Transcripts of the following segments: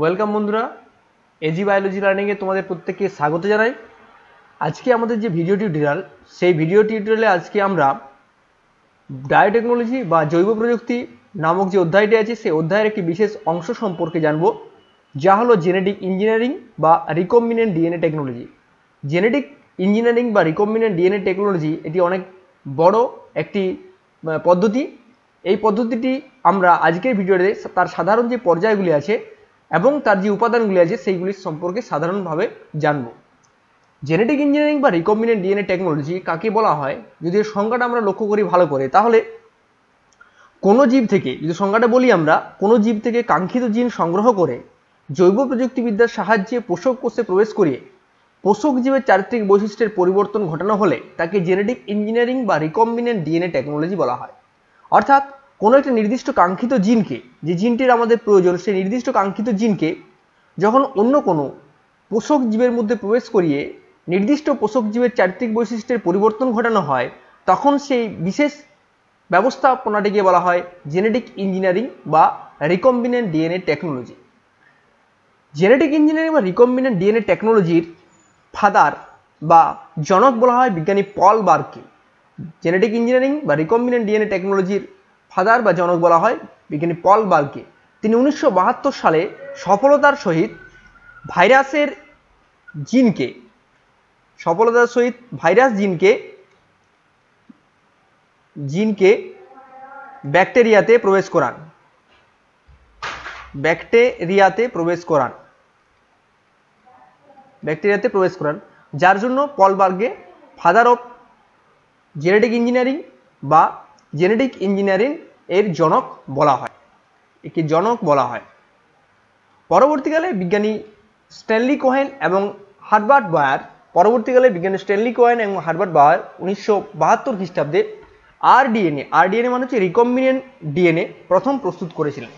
Welcome বন্ধুরা, AG biology লার্নিংয়ে তোমাদের প্রত্যেককে স্বাগত জানাই। আজকে আমাদের যে ভিডিও টিউটোরিয়াল, সেই ভিডিও টিউটোরিয়ালে আজকে আমরা বায়োটেকনোলজি বা জৈব প্রযুক্তি নামক যে অধ্যায়টি আছে সেই অধ্যায়ের একটি বিশেষ অংশ সম্পর্কে জানব, যা হলো জেনেটিক ইঞ্জিনিয়ারিং বা recombinant DNA technology. Genetic engineering বা রিকম্বিনেন্ট ডিএনএ টেকনোলজি এটি অনেক বড় একটি পদ্ধতি। এই পদ্ধতিটি আমরা আজকের ভিডিওতে তার সাধারণ যে পর্যায়গুলি আছে এবং তার যে উপাদানগুলি আছে সেইগুলির সম্পর্কে সাধারণভাবে জানব। জেনেটিক ইঞ্জিনিয়ারিং বা রিকম্বিনেন্ট ডিএনএ টেকনোলজি কাকে বলা হয়, যদি এর সংজ্ঞাটা আমরা লক্ষ্য করি ভালো করে, তাহলে কোনো জীব থেকে, যদি সংজ্ঞাটা বলি আমরা, কোনো জীব থেকে কাঙ্ক্ষিত জিন সংগ্রহ করে জৈব প্রযুক্তিবিদ্যার সাহায্যে পোষক কোষে প্রবেশ করিয়ে পোষক জীবের চারিত্রিক বৈশিষ্ট্যের পরিবর্তন ঘটানো হলে তাকে জেনেটিক ইঞ্জিনিয়ারিং বা রিকম্বিনেন্ট ডিএনএ টেকনোলজি বলা হয়। অর্থাৎ কোনো একটা নির্দিষ্ট কাঙ্ক্ষিত জিনকে, যে জিনটির আমাদের প্রয়োজন, সেই নির্দিষ্ট কাঙ্ক্ষিত জিনকে যখন অন্য কোনো পোষক জীবের মধ্যে প্রবেশ করিয়ে নির্দিষ্ট পোষক জীবের চারিত্রিক বৈশিষ্ট্যের পরিবর্তন ঘটানো হয়, তখন সেই বিশেষ ব্যবস্থাপনাটিকে বলা হয় জেনেটিক ইঞ্জিনিয়ারিং বা recombinant DNA technology. Genetic engineering বা রিকম্বিনেন্ট ডিএনএ টেকনোলজির ফাদার বা জনক বলা হয় বিজ্ঞানী পল বার্কে। জেনেটিক ইঞ্জিনিয়ারিং বা রিকম্বিনেন্ট ডিএনএ টেকনোলজির ফাদার বা জনক বলা হয় বিজ্ঞানী পল বার্কে। তিনি 1972 সালে সফলতার সহিত ভাইরাস জিনকে ব্যাকটেরিয়াতে প্রবেশ করান, যার জন্য পল বার্কে ফাদার অফ জেনেটিক ইঞ্জিনিয়ারিং বা জেনেটিক ইঞ্জিনিয়ারিং এর জনক বলা হয়। পরবর্তীকালে বিজ্ঞানী স্ট্যানলি কোহেন এবং হার্বার্ট বায়ার 1972 খ্রিস্টাব্দে আরডিএনএ মানে হচ্ছে রিকম্বিনেন্ট ডিএনএ প্রথম প্রস্তুত করেছিলেন।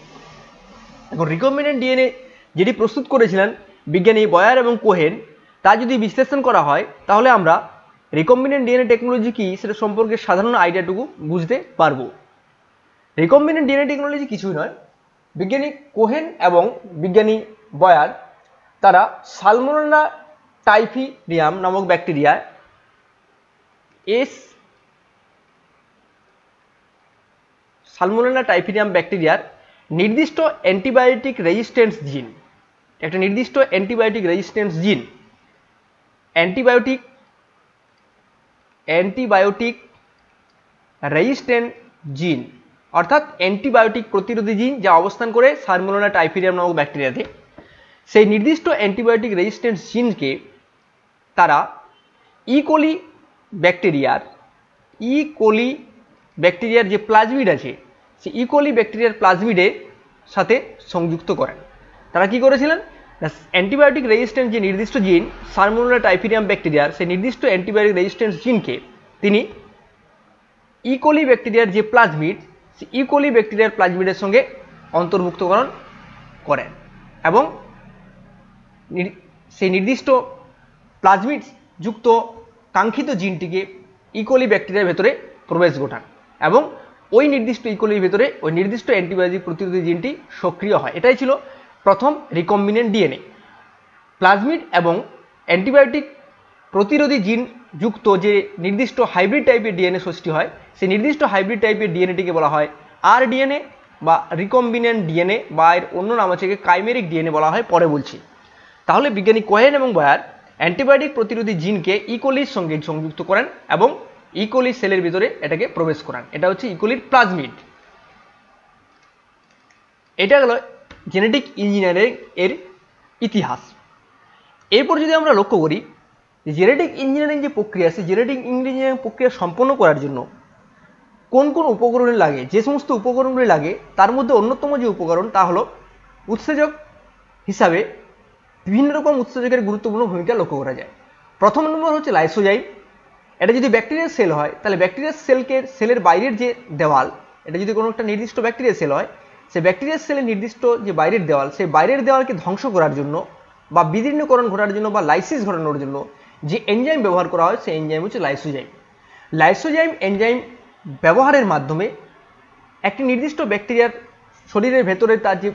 এখন রিকম্বিনেন্ট ডিএনএ যেটি প্রস্তুত করেছিলেন বিজ্ঞানী বয়ার এবং কোহেন, তা যদি বিশ্লেষণ করা হয় তাহলে আমরা রিকম্বিনেন্ট ডিএনএ টেকনোলজি কি সেটা সম্পর্কে সাধারণ আইডিয়াটুকু বুঝতে পারবো। রিকম্বিনেন্ট ডিএনএ টেকনোলজি কিছুই নয়, বিজ্ঞানী কোহেন এবং বিজ্ঞানী বয়ার তারা সালমোনেলা টাইফিডিয়াম নামক ব্যাকটেরিয়ার নির্দিষ্ট অ্যান্টিবায়োটিক রেজিস্ট্যান্স জিন, অর্থাৎ অ্যান্টিবায়োটিক প্রতিরোধী জিন যা অবস্থান করে সালমোনেলা টাইফিডিয়াম নামক ব্যাকটেরিয়াতে, সেই নির্দিষ্ট অ্যান্টিবায়োটিক রেজিস্ট্যান্স জিনকে তারা ইকোলি ব্যাকটেরিয়ার যে প্লাজমিড আছে, সেই ইকোলি ব্যাকটেরিয়ার প্লাজমিডের সাথে সংযুক্ত করেন। তারা কি করেছিলেন, অ্যান্টিবায়োটিক রেজিস্ট্যান্স যে নির্দিষ্ট জিন সালমোনেলা টাইফিডিয়াম ব্যাকটেরিয়ার, সেই নির্দিষ্ট অ্যান্টিবায়োটিক রেজিস্ট্যান্স জিনকে তিনি ইকোলি ব্যাকটেরিয়ার যে প্লাজমিড, সেই ইকোলি ব্যাকটেরিয়ার প্লাজমিডের সঙ্গে অন্তর্ভুক্তকরণ করেন এবং সেই নির্দিষ্ট প্লাজমিড যুক্ত কাঙ্ক্ষিত জিনটিকে ইকোলি ব্যাকটেরিয়ার ভেতরে প্রবেশ ঘটান এবং ওই নির্দিষ্ট ইকোলির ভেতরে ওই নির্দিষ্ট অ্যান্টিবায়োটিক প্রতিরোধী জিনটি সক্রিয় হয়। এটাই ছিল প্রথম রিকম্বিনেন্ট ডিএনএ। প্লাজমিড এবং অ্যান্টিবায়োটিক প্রতিরোধী জিন যুক্ত যে নির্দিষ্ট হাইব্রিড টাইপের ডিএনএ সৃষ্টি হয়, সেই নির্দিষ্ট হাইব্রিড টাইপের ডিএনএটিকে বলা হয় আরডিএনএ বা রিকম্বিনেন্ট ডিএনএ, বা এর অন্য নাম আছে কাইমেরিক ডিএনএ বলা হয়, পরে বলছি। তাহলে বিজ্ঞানী কোহেন এবং বয়ার অ্যান্টিবায়োটিক প্রতিরোধী জিনকে ইকোলির সঙ্গে সংযুক্ত করেন এবং ইকোলি সেলের ভিতরে এটাকে প্রবেশ করান। এটা হচ্ছে ইকোলির প্লাজমিড। এটা হলো জেনেটিক ইঞ্জিনিয়ারিং এর ইতিহাস। এরপর যদি আমরা লক্ষ্য করি জেনেটিক ইঞ্জিনিয়ারিং যে প্রক্রিয়া, সেই জেনেটিক ইঞ্জিনিয়ারিং প্রক্রিয়া সম্পন্ন করার জন্য কোন কোন উপকরণ লাগে, যে সমস্ত উপকরণগুলি লাগে তার মধ্যে অন্যতম যে উপকরণ তা হলো উৎসেচক হিসাবে বিভিন্ন রকম উৎসেচকের গুরুত্বপূর্ণ ভূমিকা লক্ষ্য করা যায়। প্রথম নম্বর হচ্ছে লাইসোজাইম। এটা যদি ব্যাকটেরিয়ার সেল হয় তাহলে ব্যাকটেরিয়ার সেলের বাইরের যে দেওয়াল, এটা যদি কোনো একটা নির্দিষ্ট ব্যাকটেরিয়ার সেল হয়, সেই ব্যাকটেরিয়ার সেলের নির্দিষ্ট যে বাইরের দেওয়াল, সেই বাইরের দেওয়ালকে ধ্বংস করার জন্য বা বিদীর্ণকরণ ঘটার জন্য বা লাইসিস ঘটানোর জন্য যে এনজাইম ব্যবহার করা হয়, সেই এনজাইম হচ্ছে লাইসোজাইম এনজাইম ব্যবহারের মাধ্যমে একটি নির্দিষ্ট ব্যাকটেরিয়ার শরীরের ভেতরে তার যে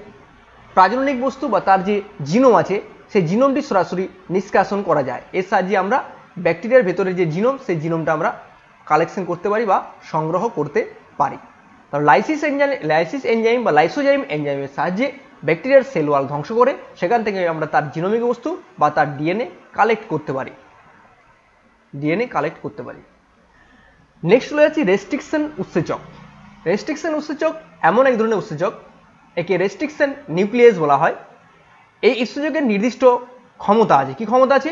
প্রাজননিক বস্তু বা তার যে জিনোম আছে সেই জিনোমটি সরাসরি নিষ্কাশন করা যায়। এর সাহায্যে আমরা ব্যাকটেরিয়ার ভেতরে যে জিনোম সেই জিনোমটা আমরা কালেকশন করতে পারি বা সংগ্রহ করতে পারি। তাহলে লাইসিস এনজাইম বা লাইসোজাইম এনজাইমের সাহায্যে ব্যাকটেরিয়ার সেল ওয়াল ধ্বংস করে সেখান থেকে আমরা তার জিনোমিক বস্তু বা তার ডিএনএ কালেক্ট করতে পারি। নেক্সট চলে যাচ্ছি রেস্ট্রিকশন উৎসেচক। রেস্ট্রিকশন উৎসেচক এমন এক ধরনের উৎসেচক, একে রেস্ট্রিকশন নিউক্লিয়াস বলা হয়। এই উৎসেচকের নির্দিষ্ট ক্ষমতা আছে। কি ক্ষমতা আছে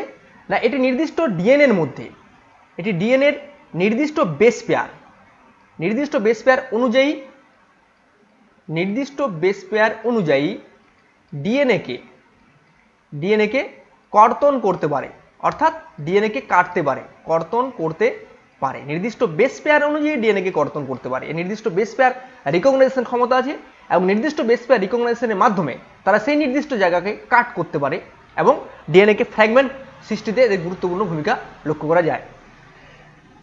না, এটি নির্দিষ্ট ডিএনএর মধ্যে, এটি ডিএনএর নির্দিষ্ট বেস পেয়ার অনুযায়ী ডিএনএকে কর্তন করতে পারে, অর্থাৎ ডিএনএকে কাটতে পারে, কর্তন করতে পারে। নির্দিষ্ট বেস পেয়ার অনুযায়ী ডিএনএকে কর্তন করতে পারে। এই নির্দিষ্ট বেস পেয়ার রিকগনাইজেশন ক্ষমতা আছে এবং নির্দিষ্ট বেস পেয়ার রিকগনাইজেশনের মাধ্যমে তারা সেই নির্দিষ্ট জায়গাকে কাট করতে পারে এবং ডিএনএকে ফ্র্যাগমেন্ট সৃষ্টিতে এদের গুরুত্বপূর্ণ ভূমিকা লক্ষ্য করা যায়।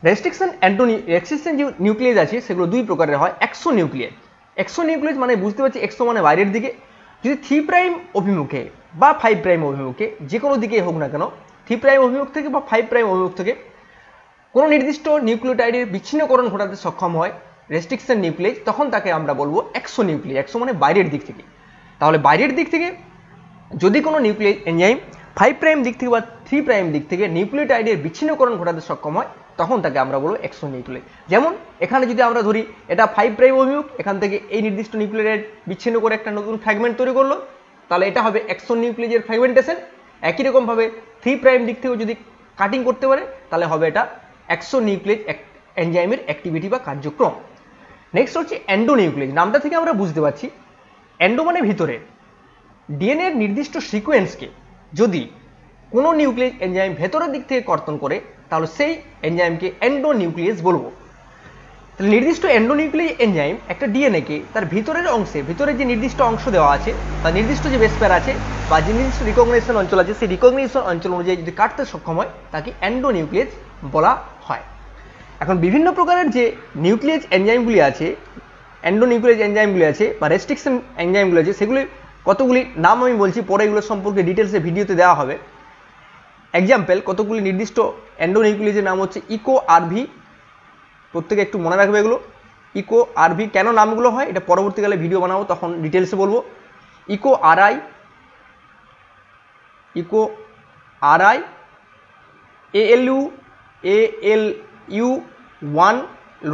রেস্ট্রিকশন যে নিউক্লিয়াস আছে সেগুলো দুই প্রকারের হয়। এক্সোনিউক্লিয়াস মানে বুঝতে পারছি, এক্সো মানে বাইরের দিকে। যদি 3' অভিমুখে বা 5' অভিমুখে যে কোনো দিকে হোক না কেন, 3' অভিমুখ থেকে বা 5' অভিমুখ থেকে কোনো নির্দিষ্ট নিউক্লিওটাইডের বিচ্ছিন্নকরণ ঘটাতে সক্ষম হয় রেস্ট্রিকশন নিউক্লিয়াস, তখন তাকে আমরা বলবো এক্সোনিউক্লিয়াস। এক্সো মানে বাইরের দিক থেকে। তাহলে বাইরের দিক থেকে যদি কোনো নিউক্লিয়াস এনজাইম 5' দিক থেকে বা 3' দিক থেকে নিউক্লিওটাইডের বিচ্ছিন্নকরণ ঘটাতে সক্ষম হয় তখন তাকে আমরা বলবো এক্সোনিউক্লিয়াস। যেমন এখানে যদি আমরা ধরি এটা 5' অভিমুখ, এখান থেকে এই নির্দিষ্ট নিউক্লিওটাইড বিচ্ছিন্ন করে একটা নতুন ফ্র্যাগমেন্ট তৈরি করলো, তাহলে এটা হবে এক্সোনিউক্লিয়াসের ফ্র্যাগমেন্টেশন। একই রকমভাবে 3' দিক থেকেও যদি কাটিং করতে পারে তাহলে হবে এটা এক্সোনিউক্লিয়াস এনজাইমের অ্যাক্টিভিটি বা কার্যক্রম। নেক্সট হচ্ছে এন্ডোনিউক্লিয়াস। নামটা থেকে আমরা বুঝতে পারছি, এন্ডো মানে ভিতরে। ডিএনএর নির্দিষ্ট সিকোয়েন্সকে যদি কোনো নিউক্লিয়াস এনজাইম ভেতরের দিক থেকে কর্তন করে তাহলে সেই এনজাইমকে এন্ডোনিউক্লিয়াস বলবো। তাহলে নির্দিষ্ট এন্ডোনিউক্লিয়াস এনজাইম একটা ডিএনএকে তার ভিতরের যে নির্দিষ্ট অংশ দেওয়া আছে বা নির্দিষ্ট যে বেস পেয়ার আছে বা যে নির্দিষ্ট রিকগনাইজেশন অঞ্চল আছে সেই রিকগনাইজেশন অঞ্চল অনুযায়ী যদি কাটতে সক্ষম হয় তাকে এন্ডোনিউক্লিয়াস বলা হয়। এখন বিভিন্ন প্রকারের যে নিউক্লিয়াস এনজাইমগুলি আছে, এন্ডোনিউক্লিয়াস এনজাইমগুলি আছে বা রেস্ট্রিকশন এনজাইমগুলি আছে, সেগুলি কতগুলি নাম আমি বলছি, পরে এগুলো সম্পর্কে ডিটেলসে ভিডিওতে দেওয়া হবে। এক্সাম্পল কতগুলি নির্দিষ্ট এন্ডোনিউক্লিয়াসের নাম হচ্ছে ইকো আরভি। প্রত্যেকে একটু মনে রাখবে এগুলো। ইকো আরভি কেন নামগুলো হয় এটা পরবর্তীকালে ভিডিও বানাবো, তখন ডিটেলসে বলবো। ইকো আরআই, ALU1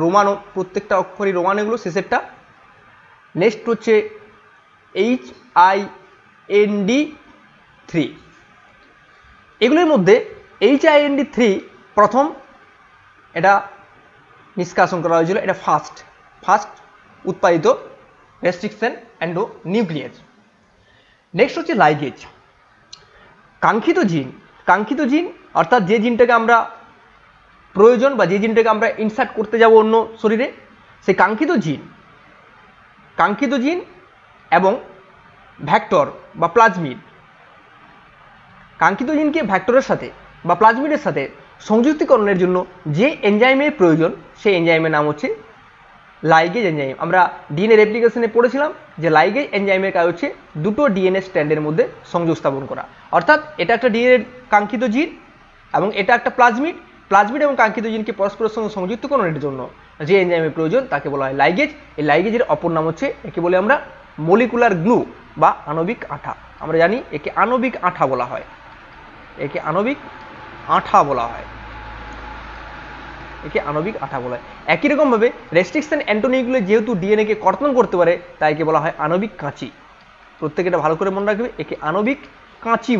রোমানো, প্রত্যেকটা অক্ষরই রোমান, এগুলো শেষেরটা। নেক্সট হচ্ছে HIND3। এগুলোর মধ্যে HIND3 প্রথম এটা নিষ্কাশন করা হয়েছিল, এটা ফার্স্ট উৎপাদিত রেস্ট্রিকশন এন্ডোনিউক্লিয়াস। নেক্সট হচ্ছে লাইগেজ। কাঙ্ক্ষিত জিন অর্থাৎ যে জিনটাকে আমরা প্রয়োজন বা যে জিনটাকে আমরা ইনসার্ট করতে যাব অন্য শরীরে, সেই কাঙ্ক্ষিত জিন এবং ভ্যাক্টর বা প্লাজমিড, কাঙ্ক্ষিত জিনকে ভ্যাক্টরের সাথে বা প্লাজমিডের সাথে সংযুক্তিকরণের জন্য যে এনজাইমের প্রয়োজন সেই এনজাইমের নাম হচ্ছে লাইগেজ এনজাইম। আমরা ডিএনএ রেপ্লিকেশনে পড়েছিলাম যে লাইগেজ এনজাইমের কাজ হচ্ছে দুটো ডিএনএ স্ট্র্যান্ডের মধ্যে সংযোগ স্থাপন করা। অর্থাৎ এটা একটা ডিএনএ কাঙ্ক্ষিত জিন এবং এটা একটা প্লাজমিড এবং কাঙ্ক্ষিত জিনকে পরস্পরের সঙ্গে সংযুক্তকরণের জন্য যে এনজাইমের প্রয়োজন তাকে বলা হয় লাইগেজ। এই লাইগেজের অপর নাম হচ্ছে, একে বলে আমরা মলিকুলার গ্লু বা আণবিক আঠা। আমরা জানি একে আণবিক আঠা বলা হয়, একই রকমভাবে রেস্ট্রিকশন এন্ডোনিউক্লিয়াস যেহেতু ডিএনএকে কর্তন করতে পারে তাই একে বলা হয় আণবিক কাঁচি। প্রত্যেকে এটা ভালো করে মনে রাখবে, একে আণবিক কাঁচি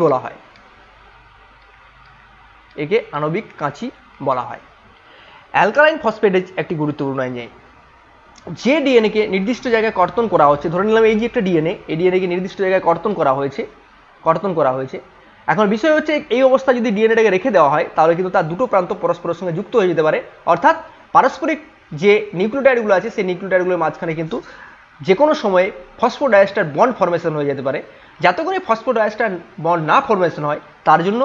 বলা হয়। অ্যালকালাইন ফসফেটেজ একটি গুরুত্বপূর্ণ এনজাইম। যে ডিএনএকে নির্দিষ্ট জায়গায় কর্তন করা হচ্ছে, ধরে নিলাম এই যে একটা ডিএনএ, এই ডিএনএকে নির্দিষ্ট জায়গায় কর্তন করা হয়েছে। এখন বিষয় হচ্ছে এই অবস্থা যদি ডিএনএটাকে রেখে দেওয়া হয় তাহলে কিন্তু তার দুটো প্রান্ত পরস্পরের সঙ্গে যুক্ত হয়ে যেতে পারে, অর্থাৎ পারস্পরিক যে নিউক্লিওটাইডগুলো আছে সেই নিউক্লিওটাইডগুলোর মাঝখানে কিন্তু যে কোনো সময়ে ফসফোডাইএস্টার বন্ড ফরমেশন হয়ে যেতে পারে। যাতে করে ফসফোডাইএস্টার বন্ড না ফরমেশন হয় তার জন্য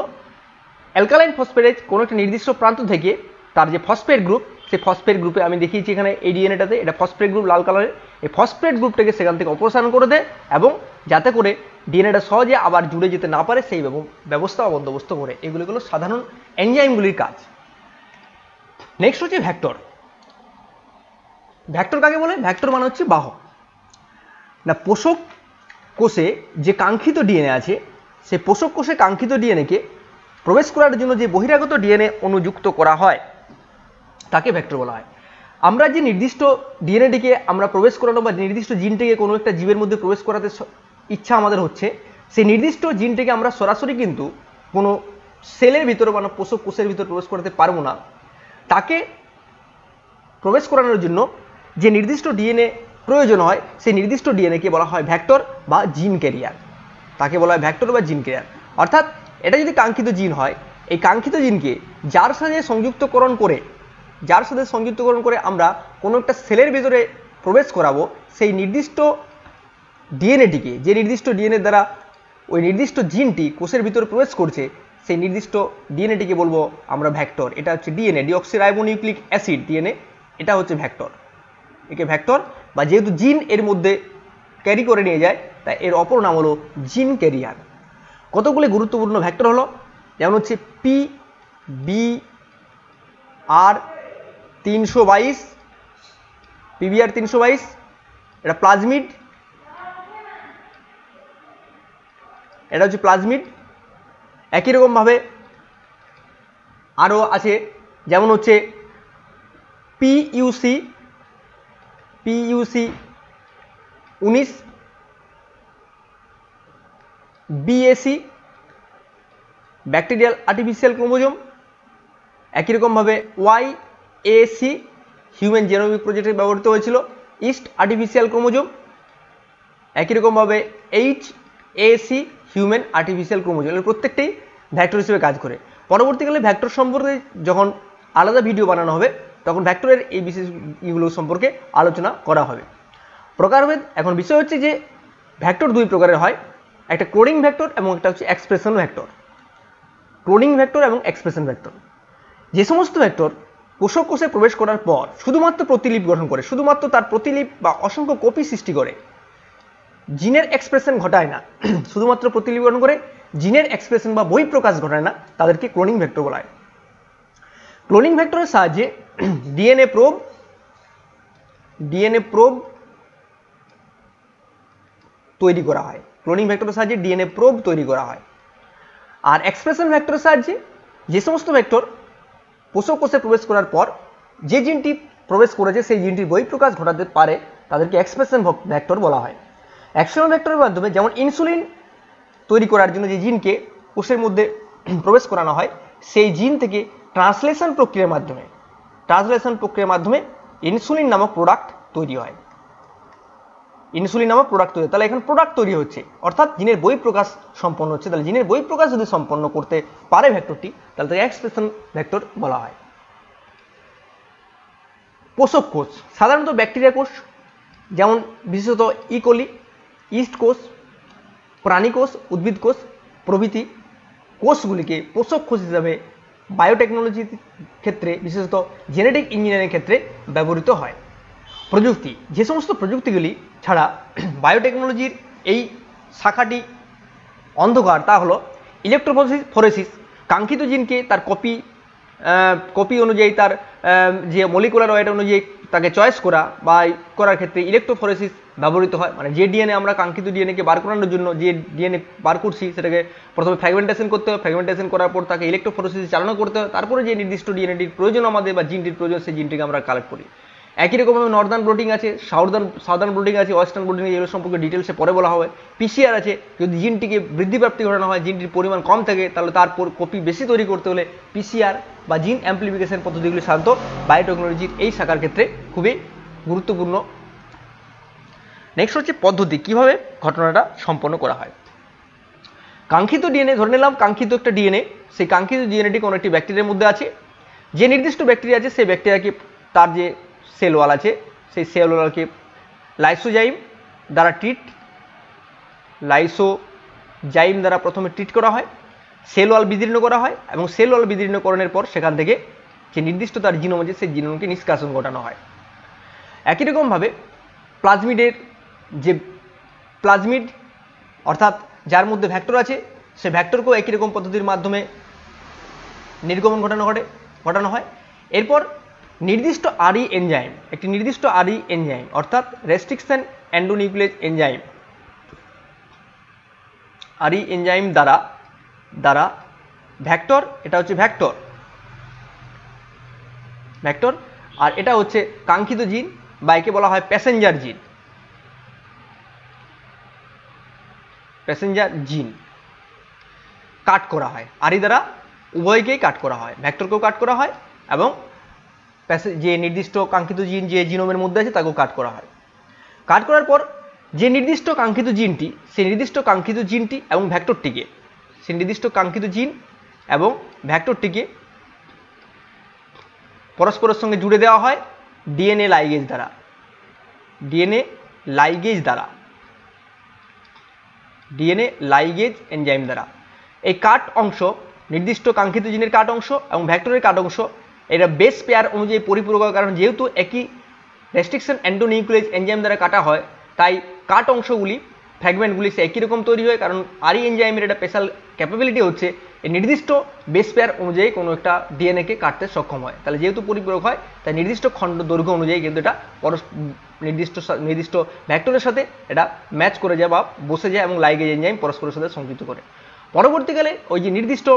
অ্যালকালাইন ফসফেটেজ কোনো একটা নির্দিষ্ট প্রান্ত থেকে তার যে ফসফেট গ্রুপ সেই ফসফেট গ্রুপে আমি দেখিয়েছি এখানে এই ডিএনএটাতে, এটা ফসফেট গ্রুপ লাল কালারের, এই ফসফেট গ্রুপটাকে সেখান থেকে অপসারণ করে দেয় এবং যাতে করে ডিএনএটা সহজে আবার জুড়ে যেতে না পারে সেই ব্যবস্থা বা বন্দোবস্ত করে। এগুলো হলো সাধারণ এনজাইমগুলির কাজ। নেক্সট হচ্ছে ভেক্টর। ভেক্টর কাকে বলে? ভেক্টর মানে হচ্ছে বাহক। না, পোষক কোষে যে কাঙ্ক্ষিত ডিএনএ আছে, সেই পোষক কোষে কাঙ্ক্ষিত ডিএনএকে প্রবেশ করার জন্য যে বহিরাগত ডিএনএ অনুযুক্ত করা হয় তাকে ভেক্টর বলা হয়। আমরা যে নির্দিষ্ট ডিএনএটিকে আমরা প্রবেশ করানো বা নির্দিষ্ট জিনটিকে কোনো একটা জীবের মধ্যে প্রবেশ করাতে ইচ্ছা আমাদের হচ্ছে, সেই নির্দিষ্ট জিনটিকে আমরা সরাসরি কিন্তু কোনো সেলের ভিতরে বা পোষক কোষের ভিতরে প্রবেশ করাতে পারবো না। তাকে প্রবেশ করানোর জন্য যে নির্দিষ্ট ডিএনএ প্রয়োজন হয় সেই নির্দিষ্ট ডিএনএকে বলা হয় ভেক্টর বা জিন ক্যারিয়ার। তাকে বলা হয় ভেক্টর বা জিন ক্যারিয়ার। অর্থাৎ এটা যদি কাঙ্ক্ষিত জিন হয়, এই কাঙ্ক্ষিত জিনকে যার সাথে সংযুক্তকরণ করে আমরা কোনো একটা সেলের ভিতরে প্রবেশ করাবো, সেই নির্দিষ্ট ডিএনএটিকে, যে নির্দিষ্ট ডিএনএ দ্বারা ওই নির্দিষ্ট জিনটি কোষের ভিতরে প্রবেশ করছে, সেই নির্দিষ্ট ডিএনএটিকে বলবো আমরা ভেক্টর। এটা হচ্ছে ডিএনএ, ডিঅক্সিরাইবোনিউক্লিক অ্যাসিড ডিএনএ, এটা হচ্ছে ভেক্টর। একে ভেক্টর বা যেহেতু জিন এর মধ্যে ক্যারি করে নিয়ে যায়, তাই এর অপর নাম হলো জিন ক্যারিয়ার। কতগুলি গুরুত্বপূর্ণ ভেক্টর হলো, যেমন হচ্ছে পিবিআর 322, এটা প্লাজমিড, এটা হচ্ছে প্লাজমিড। একই রকমভাবে আরও আছে, যেমন হচ্ছে পিইউসি 19, বিএসি ব্যাকটেরিয়াল আর্টিফিশিয়াল ক্রোমোজোম। একই রকমভাবে ওয়াইএসি হিউম্যান জেনোমিক প্রজেক্টে ব্যবহৃত হয়েছিল, ইস্ট আর্টিফিশিয়াল ক্রোমোজোম। একই রকমভাবে এইচএসি হিউম্যান আর্টিফিশিয়াল ক্রোমোজোম। এর প্রত্যেকটাই ভেক্টর হিসেবে কাজ করে। পরবর্তীকালে ভেক্টর সম্পর্কে যখন আলাদা ভিডিও বানানো হবে তখন ভেক্টরের এই বিশেষ এগুলো সম্পর্কে আলোচনা করা হবে। প্রকারভেদ। এখন বিষয় হচ্ছে যে ভেক্টর দুই প্রকারের হয়, একটা ক্লোনিং ভেক্টর এবং একটা হচ্ছে এক্সপ্রেশন ভেক্টর। ক্লোনিং ভেক্টর এবং এক্সপ্রেশন ভেক্টর, যে সমস্ত ভেক্টর পোষক কোষে প্রবেশ করার পর শুধুমাত্র প্রতিলিপ গঠন করে, শুধুমাত্র তার প্রতিলিপ বা অসংখ্য কপি সৃষ্টি করে, জিনের এক্সপ্রেশন ঘটায় না, শুধুমাত্র প্রতিলিপ গঠন করে জিনের এক্সপ্রেশন বা বহিঃপ্রকাশ ঘটায় না, তাদেরকে ক্লোনিং ভেক্টর বলা হয়। ক্লোনিং ভেক্টরের সাহায্যে ডিএনএ প্রোব তৈরি করা হয়। ক্লোনিং ভেক্টরের সাহায্যে ডিএনএ প্রোব তৈরি করা হয়। আর এক্সপ্রেশন ভেক্টরের সাহায্যে যে সমস্ত ভেক্টর পোষক কোষে প্রবেশ করার পর যে জিনটি প্রবেশ করেছে সেই জিনটির বহিঃপ্রকাশ ঘটাতে পারে, তাদেরকে এক্সপ্রেশন ভেক্টর বলা হয়। এক্সপ্রেশন ভেক্টরের মাধ্যমে যেমন ইনসুলিন তৈরি করার জন্য যে জিনকে কোষের মধ্যে প্রবেশ করানো হয়, সেই জিন থেকে ট্রান্সলেশন প্রক্রিয়ার মাধ্যমে ইনসুলিন নামক প্রোডাক্ট তৈরি হয়। তাহলে এখন প্রোডাক্ট তৈরি হচ্ছে, অর্থাৎ জিনের বহিঃপ্রকাশ সম্পন্ন হচ্ছে। তাহলে জিনের বহিঃপ্রকাশ যদি সম্পন্ন করতে পারে ভেক্টরটি, তাহলে তাকে এক্সপ্রেশন ভেক্টর বলা হয়। পোষক কোষ সাধারণত ব্যাকটেরিয়া কোষ, যেমন বিশেষত ইকোলি, ইস্ট কোষ, প্রাণী কোষ, উদ্ভিদ কোষ প্রভৃতি কোষগুলিকে পোষক কোষ হিসাবে বায়োটেকনোলজির ক্ষেত্রে, বিশেষত জেনেটিক ইঞ্জিনিয়ারিং ক্ষেত্রে ব্যবহৃত হয়। প্রযুক্তি, যে সমস্ত প্রযুক্তিগুলি ছাড়া বায়োটেকনোলজির এই শাখাটি অন্ধকার, তা হলো ইলেকট্রোফোরেসিস। কাঙ্ক্ষিত জিনকে তার কপি অনুযায়ী, তার যে মলিকুলার ওয়েট অনুযায়ী তাকে চয়েস করার ক্ষেত্রে ইলেকট্রোফোরেসিস ব্যবহৃত হয়। মানে যে ডিএনএ আমরা কাঙ্ক্ষিত ডিএনএকে বার করানোর জন্য যে ডিএনএ বার করছি, সেটাকে প্রথমে ফ্র্যাগমেন্টেশন করতে হয়, ফ্র্যাগমেন্টেশন করার পর তাকে ইলেকট্রোফোরেসিস চালনা করতে হয়, তারপরে যে নির্দিষ্ট ডিএনএটির প্রয়োজন আমাদের বা জিনটির প্রয়োজন, সেই জিনটিকে আমরা কালেক্ট করি। একই রকমভাবে নর্দার্ন ব্লটিং আছে, সাউদার্ন ব্লটিং আছে, ওয়েস্টার্ন ব্লটিং, এগুলো সম্পর্কে ডিটেলসে পরে বলা হবে। পিসিআর আছে, যদি জিনটিকে বৃদ্ধিপ্রাপ্তি ঘটানো হয়, জিনটির পরিমাণ কম থাকে, তাহলে তার কপি বেশি তৈরি করতে হলে পিসিআর বা জিন অ্যাম্প্লিফিকেশন পদ্ধতিগুলি সাধারণত বায়োটেকনোলজির এই শাখার ক্ষেত্রে খুবই গুরুত্বপূর্ণ। নেক্সট হচ্ছে পদ্ধতি, কিভাবে ঘটনাটা সম্পন্ন করা হয়। কাঙ্ক্ষিত ডিএনএ ধরে নিলাম, কাঙ্ক্ষিত একটা ডিএনএ, সেই কাঙ্ক্ষিত ডিএনএটি কোনো একটি ব্যাকটেরিয়ার মধ্যে আছে। যে নির্দিষ্ট ব্যাকটেরিয়া আছে, সেই ব্যাকটেরিয়াকে তার যে সেল ওয়াল আছে, সেই সেল ওয়ালকে লাইসোজাইম দ্বারা প্রথমে ট্রিট করা হয়, সেল ওয়াল বিদীর্ণ করা হয় এবং সেল ওয়াল বিদীর্ণকরণের পর সেখান থেকে যে নির্দিষ্ট তার জিনোম আছে সেই জিনোমকে নিষ্কাশন ঘটানো হয়। একই রকমভাবে প্লাজমিডের যে প্লাজমিড অর্থাৎ যার মধ্যে ভ্যাক্টর আছে সে ভ্যাক্টরকেও একই রকম পদ্ধতির মাধ্যমে নির্গমন ঘটানো হয়। এরপর নির্দিষ্ট আরই এনজাইম, একটি নির্দিষ্ট আরই এনজাইম অর্থাৎ রেস্ট্রিকশন এন্ডোনিউক্লিয়েজ এনজাইম, আরই এনজাইম দ্বারা ভ্যাক্টর, এটা হচ্ছে ভ্যাক্টর, আর এটা হচ্ছে কাঙ্ক্ষিত জিন বা একে বলা হয় প্যাসেঞ্জার জিন কাট করা হয়। আরই দ্বারা উভয়কেই কাট করা হয়, ভ্যাক্টরকেও কাট করা হয় এবং যে নির্দিষ্ট কাঙ্ক্ষিত জিন যে জিনোমের মধ্যে আছে তাকেও কাট করা হয়। কাট করার পর যে নির্দিষ্ট কাঙ্ক্ষিত জিনটি, সেই নির্দিষ্ট কাঙ্ক্ষিত জিনটি এবং ভ্যাক্টরটিকে, সেই নির্দিষ্ট কাঙ্ক্ষিত জিন এবং ভ্যাক্টরটিকে পরস্পরের সঙ্গে জুড়ে দেওয়া হয় ডিএনএ লাইগেজ এনজাইম দ্বারা। এই কাট অংশ, নির্দিষ্ট কাঙ্ক্ষিত জিনের কাট অংশ এবং ভ্যাক্টরের কাট অংশ, এটা বেস পেয়ার অনুযায়ী পরিপূরক হয়, কারণ যেহেতু একই রেস্ট্রিকশন এন্ডোনিউক্লিয়েজ এনজাইম দ্বারা কাটা হয় তাই কাট অংশগুলি, ফ্র্যাগমেন্টগুলি সে একই রকম তৈরি হয়, কারণ আরই এনজাইমের একটা স্পেশাল ক্যাপাবিলিটি হচ্ছে এই নির্দিষ্ট বেস পেয়ার অনুযায়ী কোনো একটা ডিএনএকে কাটতে সক্ষম হয়। তাহলে যেহেতু পরিপূরক হয় তাই নির্দিষ্ট খণ্ড দৈর্ঘ্য অনুযায়ী কিন্তু এটা নির্দিষ্ট ভ্যাক্টরের সাথে এটা ম্যাচ করে যায় বা বসে যায় এবং লাইগেজ এনজাইম পরস্পরের সাথে সংযুক্ত করে। পরবর্তীকালে ওই যে নির্দিষ্ট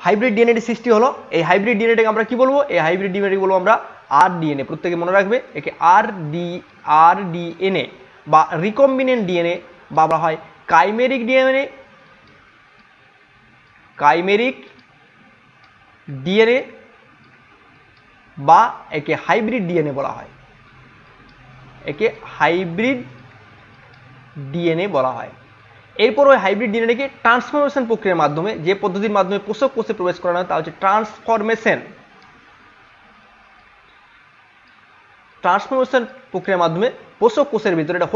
হাইব্রিড ডিএনএটি সৃষ্টি হলো, এই হাইব্রিড ডিএনএটাকে আমরা কি বলবো? এই হাইব্রিড ডিএনএটি বলবো আমরা আরডিএনএ। প্রত্যেকে মনে রাখবে একে আরডিএনএ বা রিকম্বিনেন্ট ডিএনএ বা বলা হয় কাইমেরিক ডিএনএ বা একে হাইব্রিড ডিএনএ বলা হয়, এরপর ওই হাইব্রিড ডিএনএকে ট্রান্সফরমেশন প্রক্রিয়ার মাধ্যমে, যে পদ্ধতির মাধ্যমে পোষক কোষে প্রবেশ করানো হয় তা হচ্ছে ট্রান্সফরমেশন প্রক্রিয়ার মাধ্যমে পোষক কোষের ভিতরে, এটা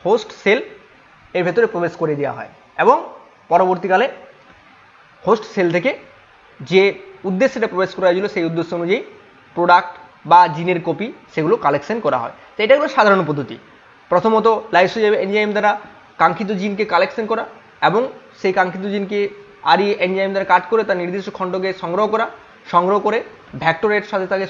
হোস্ট সেল এর ভেতরে প্রবেশ করে দেওয়া হয় এবং পরবর্তীকালে হোস্ট সেল থেকে যে উদ্দেশ্যটা প্রবেশ করা হয়েছিল সেই উদ্দেশ্য অনুযায়ী প্রোডাক্ট বা জিনের কপি সেগুলো কালেকশন করা হয়। তো এটা হলো সাধারণ পদ্ধতি। প্রথমত লাইসোজাইম এনজাইম দ্বারা কাঙ্ক্ষিত জিনকে কালেকশন করা এবং সেই কাঙ্ক্ষিত জিনকে আরই এনজাইম দ্বারা কাট করে তার নির্দিষ্ট খণ্ডকে সংগ্রহ করে ভ্যাক্টরের সাথে তাকে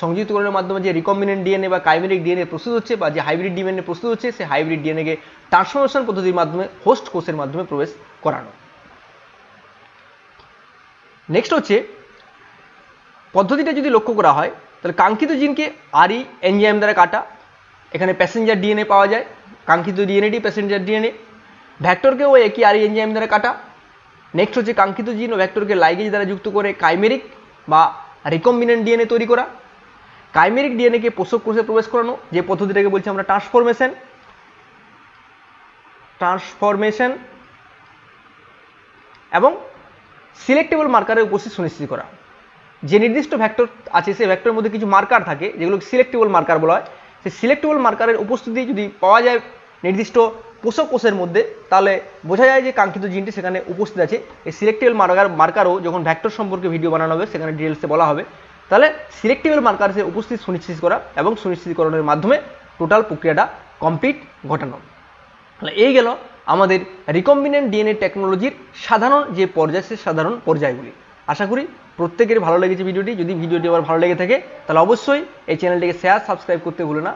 সংযুক্তিকরণের মাধ্যমে যে রিকম্বিনেন্ট ডিএনএ বা কাইমেরিক ডিএনএ প্রস্তুত হচ্ছে বা যে হাইব্রিড ডিএনএ প্রস্তুত হচ্ছে, সেই হাইব্রিড ডিএনএকে ট্রান্সফরমেশন পদ্ধতির মাধ্যমে হোস্ট কোষের মাধ্যমে প্রবেশ করানো। নেক্সট হচ্ছে পদ্ধতিটা যদি লক্ষ্য করা হয় তাহলে কাঙ্ক্ষিত জিনকে আরই এনজাইম দ্বারা কাটা, এখানে প্যাসেঞ্জার ডিএনএ পাওয়া যায়, কাঙ্ক্ষিত ডিএনএটি প্যাসেঞ্জার ডিএনএ। ভ্যাক্টরকেও একই আরই এনজাইম দ্বারা কাটা। নেক্সট হচ্ছে কাঙ্ক্ষিত জিন ও ভ্যাক্টরকে লাইগেজ দ্বারা যুক্ত করে কাইমেরিক বা রিকম্বিনেন্ট ডিএনএ তৈরি করা। কাইমেরিক ডিএনএকে পোষক কোষে প্রবেশ করানো, যে পদ্ধতিটাকে বলছি আমরা ট্রান্সফরমেশন এবং সিলেক্টেবল মার্কারের উপস্থিত সুনিশ্চিত করা। যে নির্দিষ্ট ভ্যাক্টর আছে সেই ভ্যাক্টরের মধ্যে কিছু মার্কার থাকে যেগুলো সিলেক্টেবল মার্কার বলা হয়, সেই সিলেক্টেবল মার্কারের উপস্থিতি যদি পাওয়া যায় নির্দিষ্ট পোষক কোষের মধ্যে তাহলে বোঝা যায় যে কাঙ্ক্ষিত জিনটি সেখানে উপস্থিত আছে। এই সিলেক্টেবল মার্কারও যখন ভ্যাক্টর সম্পর্কে ভিডিও বানানো হবে সেখানে ডিটেলসে বলা হবে। তাহলে সিলেক্টেবল মার্কারের উপস্থিত সুনিশ্চিত করা এবং সুনিশ্চিতকরণের মাধ্যমে টোটাল প্রক্রিয়াটা কমপ্লিট ঘটানো। তাহলে এই গেল আমাদের রিকম্বিনেন্ট ডিএনএ টেকনোলজির সাধারণ যে পর্যায়, সেই সাধারণ পর্যায়গুলি। আশা করি প্রত্যেকের ভালো লেগেছে ভিডিওটি। যদি ভিডিওটি আবার ভালো লেগে থাকে তাহলে অবশ্যই এই চ্যানেলটিকে শেয়ার, সাবস্ক্রাইব করতে ভুলো না।